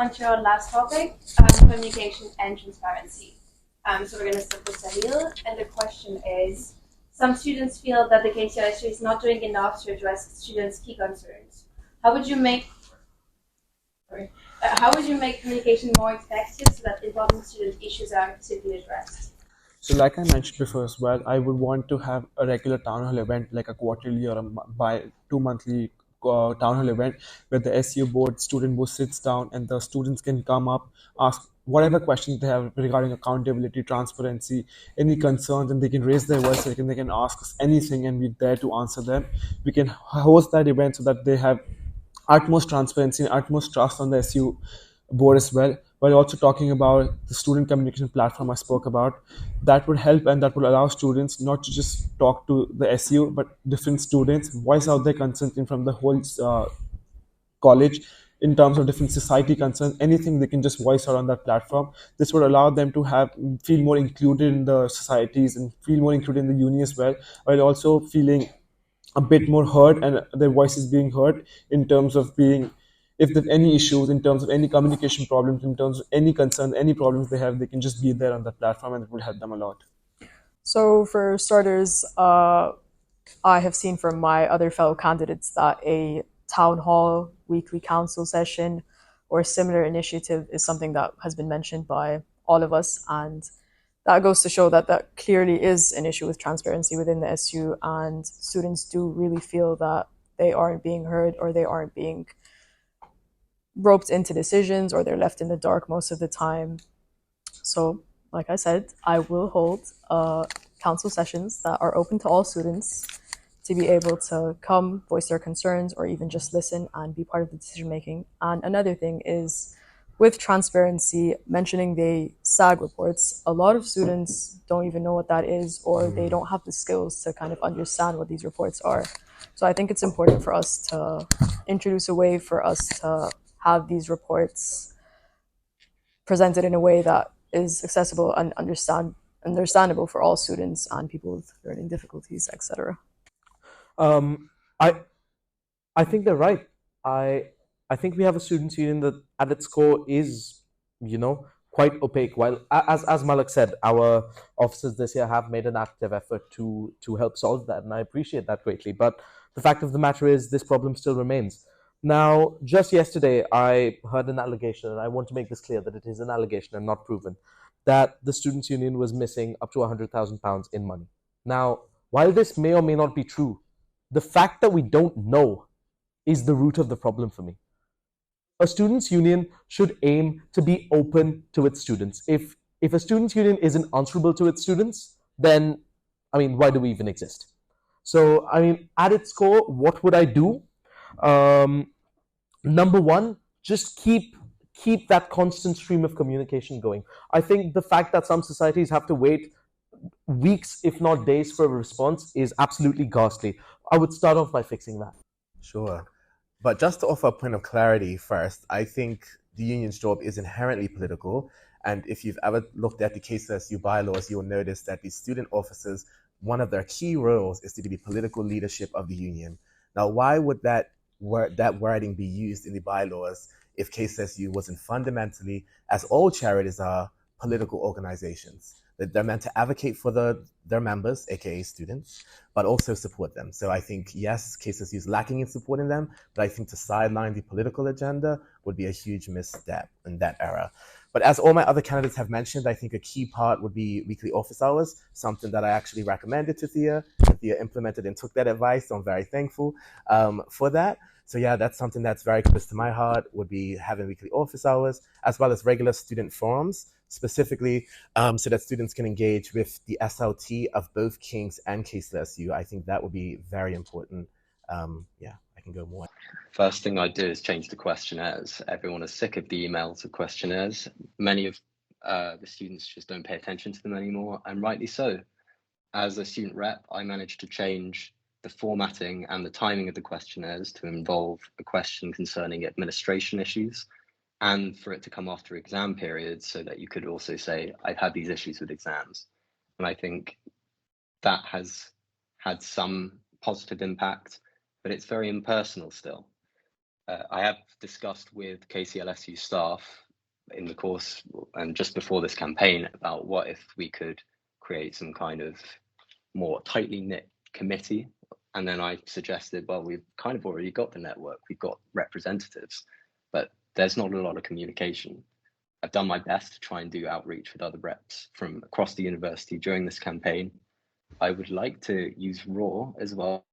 on to our last topic, communication and transparency. So we're going to start with Sahil, and the question is, some students feel that the KCLSU is not doing enough to address students' key concerns. How would you make communication more effective so that important student issues are simply addressed? So, like I mentioned before as well, I would want to have a regular town hall event, like a quarterly or by 2 monthly town hall event, where the SU board, student board sits down, and the students can come up, ask whatever questions they have regarding accountability, transparency, any concerns, and they can raise their voice. They can ask us anything, and we're there to answer them. We can host that event so that they have utmost transparency and utmost trust on the SU board as well, while also talking about the student communication platform I spoke about. That would help, and that would allow students not to just talk to the SU, but different students, voice out their concerns in from the whole college in terms of different society concerns, anything they can just voice out on that platform. This would allow them to have feel more included in the societies and feel more included in the union as well, while also feeling a bit more heard and their voices being heard in terms of being, if there's any issues in terms of any communication problems, in terms of any concern, any problems they have, they can just be there on that platform, and it will help them a lot. So, for starters, I have seen from my other fellow candidates that a town hall weekly council session or a similar initiative is something that has been mentioned by all of us, and that goes to show that that clearly is an issue with transparency within the SU, and students do really feel that they aren't being heard or they aren't being roped into decisions, or they're left in the dark most of the time. So, like I said, I will hold council sessions that are open to all students to be able to come voice their concerns or even just listen and be part of the decision making. And another thing is, with transparency, mentioning the SAG reports, a lot of students don't even know what that is, or they don't have the skills to kind of understand what these reports are. So I think it's important for us to introduce a way for us to have these reports presented in a way that is accessible and understandable for all students and people with learning difficulties, etc. Um, I I think they're right. I think we have a students' union that at its core is, quite opaque. While as Malik said, our officers this year have made an active effort to help solve that, and I appreciate that greatly. But the fact of the matter is, this problem still remains. Now, just yesterday, I heard an allegation, and I want to make this clear that it is an allegation and not proven, that the students' union was missing up to £100,000 in money. Now, while this may or may not be true, the fact that we don't know is the root of the problem for me. A students' union should aim to be open to its students. If a students' union isn't answerable to its students, then, why do we even exist? So, at its core, what would I do? Number one, just keep that constant stream of communication going. I think the fact that some societies have to wait weeks, if not days, for a response is absolutely ghastly. I would start off by fixing that. Sure. But just to offer a point of clarity first, I think the union's job is inherently political. And if you've ever looked at the KCLSU bylaws, you'll notice that the student officers, one of their key roles is to be the political leadership of the union. Now, why would that wording be used in the bylaws if KCLSU wasn't fundamentally, as all charities are, political organizations? That they're meant to advocate for their members, aka students, but also support them. So I think, yes, KCSU is lacking in supporting them, but I think to sideline the political agenda would be a huge misstep in that era. But as all my other candidates have mentioned, I think a key part would be weekly office hours, something that I actually recommended to Thea. Thea implemented and took that advice, so I'm very thankful for that. So yeah, that's something that's very close to my heart, would be having weekly office hours, as well as regular student forums, specifically so that students can engage with the SLT of both Kings and KCLSU. I think that would be very important. I can go more. First thing I'd do is change the questionnaires. Everyone is sick of the emails of questionnaires. Many of the students just don't pay attention to them anymore, and rightly so. As a student rep, I managed to change the formatting and the timing of the questionnaires to involve a question concerning administration issues, and for it to come after exam periods so that you could also say, I've had these issues with exams. And I think that has had some positive impact, but it's very impersonal still. I have discussed with KCLSU staff in the course and just before this campaign about what if we could create some kind of more tightly knit committee. And then I suggested, well, we've kind of already got the network, we've got representatives, but there's not a lot of communication. I've done my best to try and do outreach with other reps from across the university during this campaign. I would like to use RAW as well